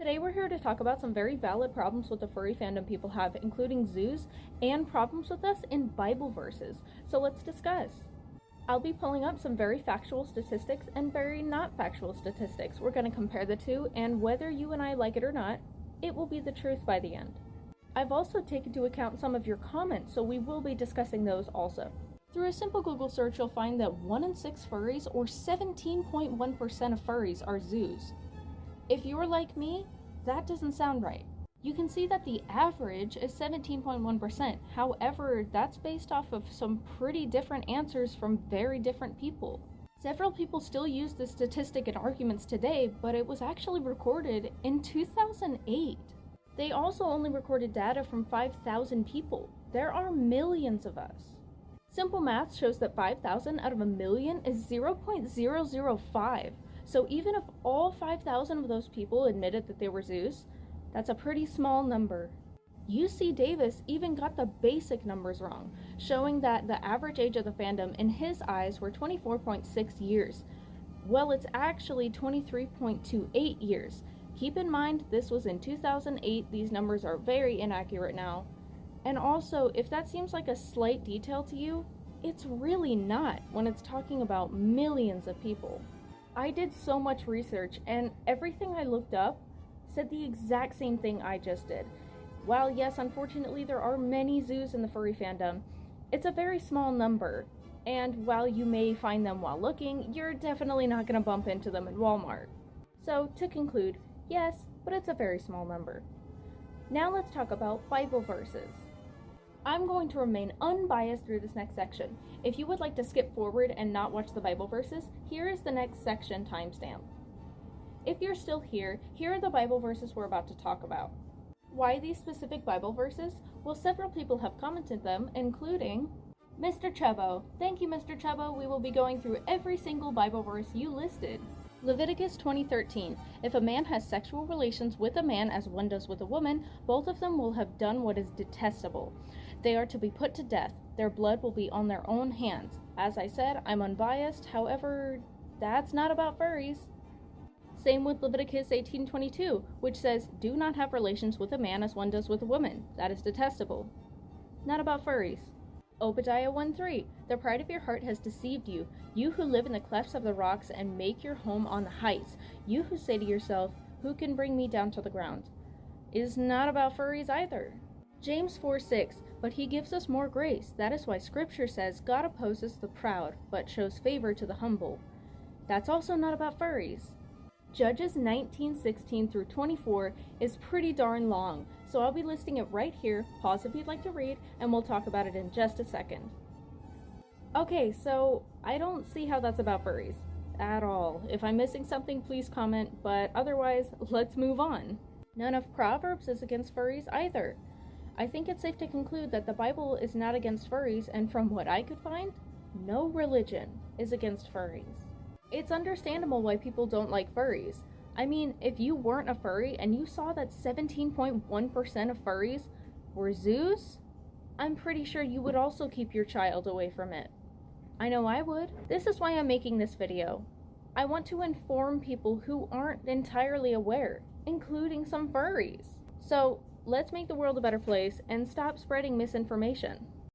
Today we're here to talk about some very valid problems with the furry fandom people have, including zoos and problems with us in Bible verses. So let's discuss. I'll be pulling up some very factual statistics and very not factual statistics. We're going to compare the two, and whether you and I like it or not, it will be the truth by the end. I've also taken into account some of your comments, so we will be discussing those also. Through a simple Google search, you'll find that 1 in 6 furries, or 17.1% of furries, are zoos. If you're like me, that doesn't sound right. You can see that the average is 17.1%. However, that's based off of some pretty different answers from very different people. Several people still use this statistic in arguments today, but it was actually recorded in 2008. They also only recorded data from 5,000 people. There are millions of us. Simple math shows that 5,000 out of a million is 0.005. So even if all 5,000 of those people admitted that they were zoos, that's a pretty small number. UC Davis even got the basic numbers wrong, showing that the average age of the fandom in his eyes were 24.6 years. Well, it's actually 23.28 years. Keep in mind, this was in 2008. These numbers are very inaccurate now. And also, if that seems like a slight detail to you, it's really not when it's talking about millions of people. I did so much research, and everything I looked up said the exact same thing I just did. While yes, unfortunately there are many zoos in the furry fandom, it's a very small number, and while you may find them while looking, you're definitely not going to bump into them in Walmart. So to conclude, yes, but it's a very small number. Now let's talk about Bible verses. I'm going to remain unbiased through this next section. If you would like to skip forward and not watch the Bible verses, here is the next section timestamp. If you're still here, here are the Bible verses we're about to talk about. Why these specific Bible verses? Well, several people have commented them, including Mr. Chebo. Thank you, Mr. Chebo. We will be going through every single Bible verse you listed. Leviticus 20:13. If a man has sexual relations with a man as one does with a woman, both of them will have done what is detestable. They are to be put to death. Their blood will be on their own hands. As I said, I'm unbiased. However, that's not about furries. Same with Leviticus 18:22, which says, do not have relations with a man as one does with a woman. That is detestable. Not about furries. Obadiah 1:3. The pride of your heart has deceived you, you who live in the clefts of the rocks and make your home on the heights, you who say to yourself, who can bring me down to the ground? Is not about furries either. James 4:6. But he gives us more grace. That is why scripture says God opposes the proud, but shows favor to the humble. That's also not about furries. Judges 19:16 through 24 is pretty darn long, so I'll be listing it right here. Pause if you'd like to read, and we'll talk about it in just a second. Okay, so I don't see how that's about furries at all. If I'm missing something, please comment, but otherwise, let's move on. None of Proverbs is against furries either. I think it's safe to conclude that the Bible is not against furries, and from what I could find, no religion is against furries. It's understandable why people don't like furries. I mean, if you weren't a furry and you saw that 17.1% of furries were zoos, I'm pretty sure you would also keep your child away from it. I know I would. This is why I'm making this video. I want to inform people who aren't entirely aware, including some furries. So, let's make the world a better place and stop spreading misinformation.